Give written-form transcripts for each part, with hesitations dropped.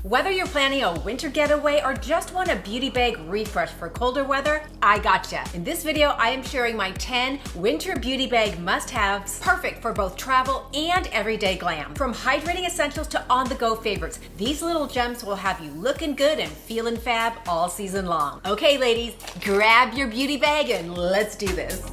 Whether you're planning a winter getaway or just want a beauty bag refresh for colder weather, I gotcha. In this video, I am sharing my 10 winter beauty bag must-haves, perfect for both travel and everyday glam. From hydrating essentials to on-the-go favorites, these little gems will have you looking good and feeling fab all season long. Okay, ladies, grab your beauty bag and let's do this.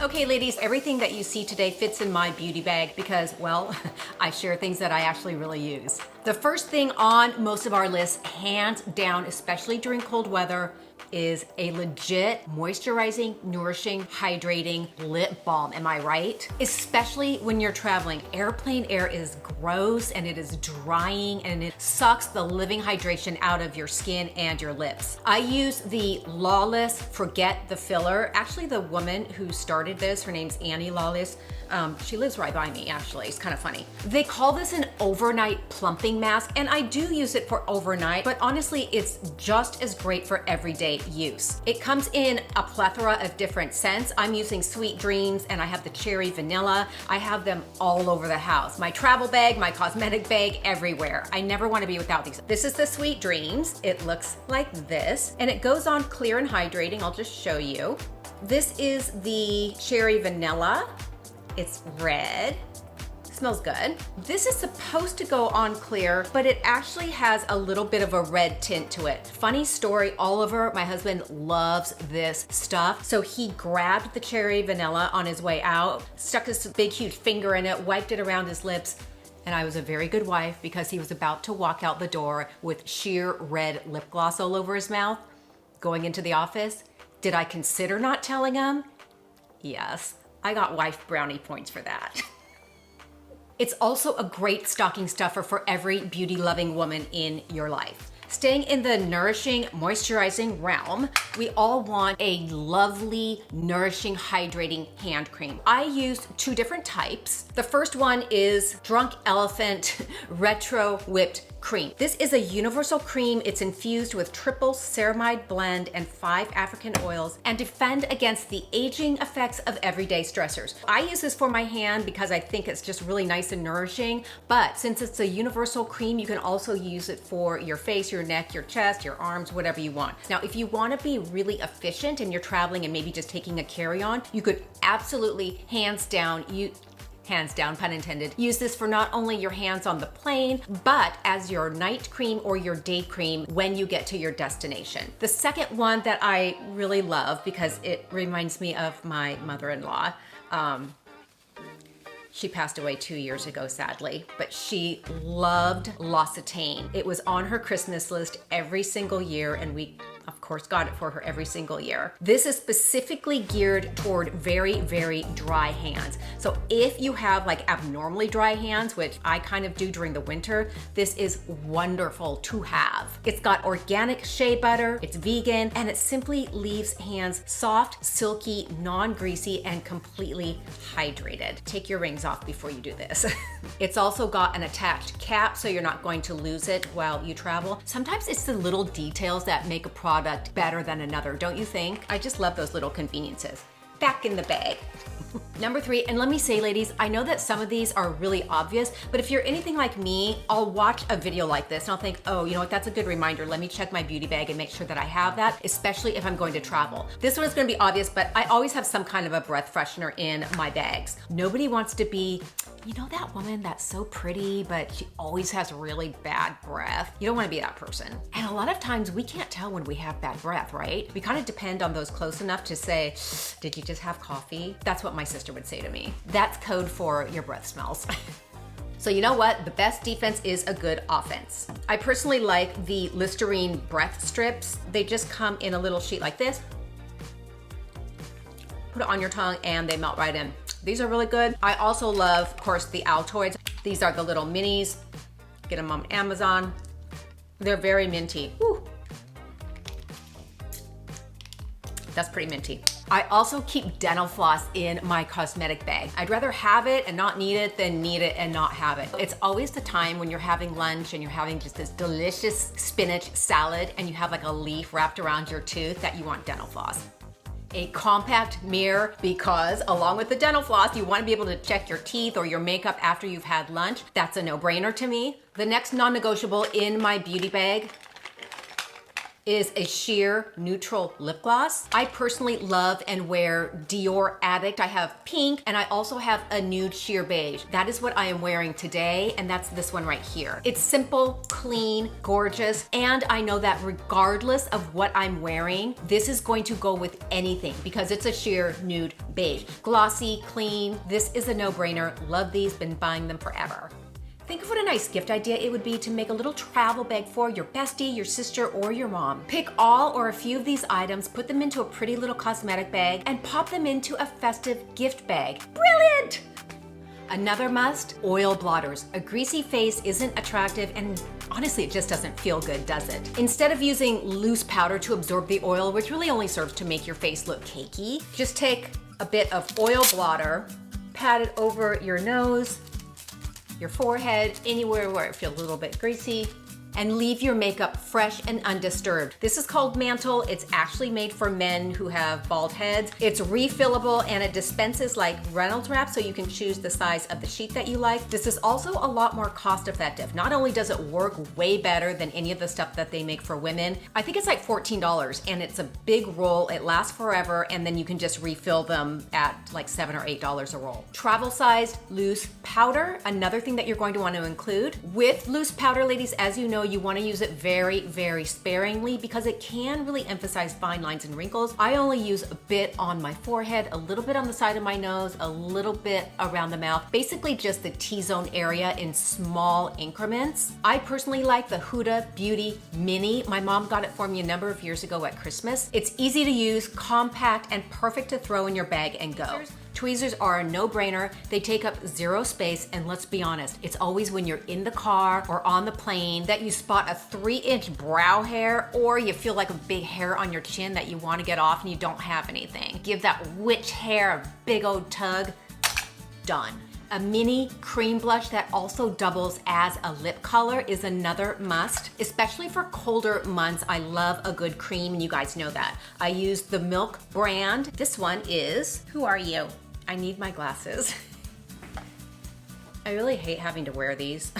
Okay, ladies, everything that you see today fits in my beauty bag because, well, I share things that I actually really use. The first thing on most of our lists, hands down, especially during cold weather, is a legit moisturizing, nourishing, hydrating lip balm. Am I right? Especially when you're traveling. Airplane air is gross and it is drying and it sucks the living hydration out of your skin and your lips. I use the Lawless Forget the Filler. Actually, the woman who started this, her name's Annie Lawless. She lives right by me, actually. It's kind of funny. They call this an overnight plumping mask, and I do use it for overnight, but honestly, it's just as great for everyday use. It comes in a plethora of different scents. I'm using Sweet Dreams, and I have the cherry vanilla. I have them all over the house. My travel bag, my cosmetic bag, everywhere. I never want to be without these. This is the Sweet Dreams. It looks like this, and it goes on clear and hydrating. I'll just show you. This is the cherry vanilla. It's red. Smells good. This is supposed to go on clear, but it actually has a little bit of a red tint to it. Funny story, Oliver, my husband, loves this stuff. So he grabbed the cherry vanilla on his way out, stuck his big huge finger in it, wiped it around his lips, and I was a very good wife because he was about to walk out the door with sheer red lip gloss all over his mouth, going into the office. Did I consider not telling him? Yes. I got wife brownie points for that. It's also a great stocking stuffer for every beauty-loving woman in your life. Staying in the nourishing, moisturizing realm, we all want a lovely, nourishing, hydrating hand cream. I use two different types. The first one is Drunk Elephant Retro Whipped Cream. This is a universal cream. It's infused with triple ceramide blend and 5 African oils and defend against the aging effects of everyday stressors. I use this for my hand because I think it's just really nice and nourishing, but since it's a universal cream, you can also use it for your face, your neck, your chest, your arms, whatever you want. Now, if you want to be really efficient and you're traveling and maybe just taking a carry-on, you could absolutely, hands down, pun intended, use this for not only your hands on the plane, but as your night cream or your day cream when you get to your destination. The second one that I really love because it reminds me of my mother-in-law. She passed away 2 years ago, sadly, but she loved L'Occitane. It was on her Christmas list every single year, and we, of course, got it for her every single year. This is specifically geared toward very, very dry hands. So if you have like abnormally dry hands, which I kind of do during the winter, this is wonderful to have. It's got organic shea butter, it's vegan, and it simply leaves hands soft, silky, non-greasy, and completely hydrated. Take your rings off before you do this. It's also got an attached cap so you're not going to lose it while you travel. Sometimes it's the little details that make a product better than another, don't you think? I just love those little conveniences. Back in the bag. Number 3, and let me say, ladies, I know that some of these are really obvious, but if you're anything like me, I'll watch a video like this and I'll think, oh, you know what, that's a good reminder. Let me check my beauty bag and make sure that I have that, especially if I'm going to travel. This one is gonna be obvious, but I always have some kind of a breath freshener in my bags. Nobody wants to be, you know, that woman that's so pretty, but she always has really bad breath. You don't wanna be that person. And a lot of times we can't tell when we have bad breath, right? We kind of depend on those close enough to say, did you just have coffee? That's what my sister would say to me. That's code for your breath smells. So you know what? The best defense is a good offense. I personally like the Listerine breath strips. They just come in a little sheet like this. Put it on your tongue and they melt right in. These are really good. I also love, of course, the Altoids. These are the little minis. Get them on Amazon. They're very minty. Woo. That's pretty minty. I also keep dental floss in my cosmetic bag. I'd rather have it and not need it than need it and not have it. It's always the time when you're having lunch and you're having just this delicious spinach salad and you have like a leaf wrapped around your tooth that you want dental floss. A compact mirror because along with the dental floss, you want to be able to check your teeth or your makeup after you've had lunch. That's a no-brainer to me. The next non-negotiable in my beauty bag is a sheer neutral lip gloss. I personally love and wear Dior Addict. I have pink and I also have a nude sheer beige. That is what I am wearing today, and that's this one right here. It's simple, clean, gorgeous, and I know that regardless of what I'm wearing, this is going to go with anything because it's a sheer nude beige. Glossy, clean, this is a no-brainer. Love these, been buying them forever. Think of what a nice gift idea it would be to make a little travel bag for your bestie, your sister, or your mom. Pick all or a few of these items, put them into a pretty little cosmetic bag, and pop them into a festive gift bag. Brilliant! Another must, oil blotters. A greasy face isn't attractive and honestly it just doesn't feel good, does it? Instead of using loose powder to absorb the oil, which really only serves to make your face look cakey, just take a bit of oil blotter, pat it over your nose, your forehead, anywhere where it feels a little bit greasy, and leave your makeup fresh and undisturbed. This is called Mantle. It's actually made for men who have bald heads. It's refillable and it dispenses like Reynolds wrap, so you can choose the size of the sheet that you like. This is also a lot more cost effective. Not only does it work way better than any of the stuff that they make for women, I think it's like $14 and it's a big roll. It lasts forever and then you can just refill them at like $7 or $8 a roll. Travel sized loose powder, another thing that you're going to want to include. With loose powder, ladies, as you know, you want to use it very, very sparingly because it can really emphasize fine lines and wrinkles. I only use a bit on my forehead, a little bit on the side of my nose, a little bit around the mouth, basically just the T-zone area in small increments. I personally like the Huda Beauty Mini. My mom got it for me a number of years ago at Christmas. It's easy to use, compact, and perfect to throw in your bag and go. Tweezers are a no-brainer. They take up zero space, and let's be honest, it's always when you're in the car or on the plane that you spot a 3-inch brow hair or you feel like a big hair on your chin that you want to get off and you don't have anything. Give that witch hair a big old tug. Done. A mini cream blush that also doubles as a lip color is another must, especially for colder months. I love a good cream, and you guys know that. I use the Milk brand. This one is, who are you? I need my glasses. I really hate having to wear these.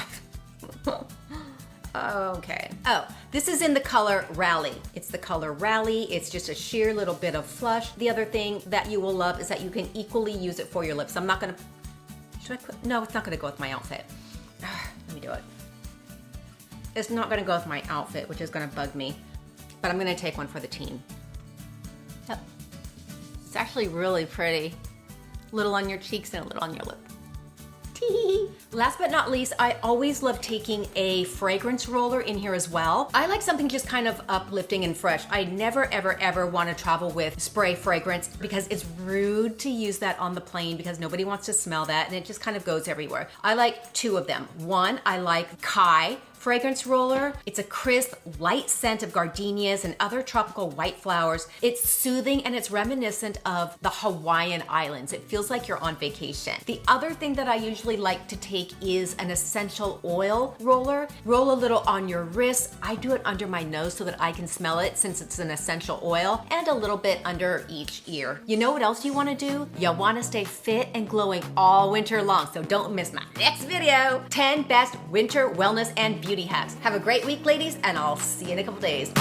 Okay. Oh, this is in the color Rally. It's the color Rally. It's just a sheer little bit of flush. The other thing that you will love is that you can equally use it for your lips. I'm not gonna, should I put, no, it's not gonna go with my outfit. Let me do it. It's not gonna go with my outfit, which is gonna bug me, but I'm gonna take one for the team. Yep. It's actually really pretty. A little on your cheeks and a little on your lip. Last but not least, I always love taking a fragrance roller in here as well. I like something just kind of uplifting and fresh. I never, ever, ever want to travel with spray fragrance because it's rude to use that on the plane because nobody wants to smell that and it just kind of goes everywhere. I like two of them. One, I like Kai fragrance roller. It's a crisp, light scent of gardenias and other tropical white flowers. It's soothing and it's reminiscent of the Hawaiian Islands. It feels like you're on vacation. The other thing that I usually like to take is an essential oil roller. Roll a little on your wrist. I do it under my nose so that I can smell it since it's an essential oil, and a little bit under each ear. You know what else you want to do? You want to stay fit and glowing all winter long, so don't miss my next video. 10 best winter wellness and beauty hacks. Have a great week, ladies, and I'll see you in a couple days.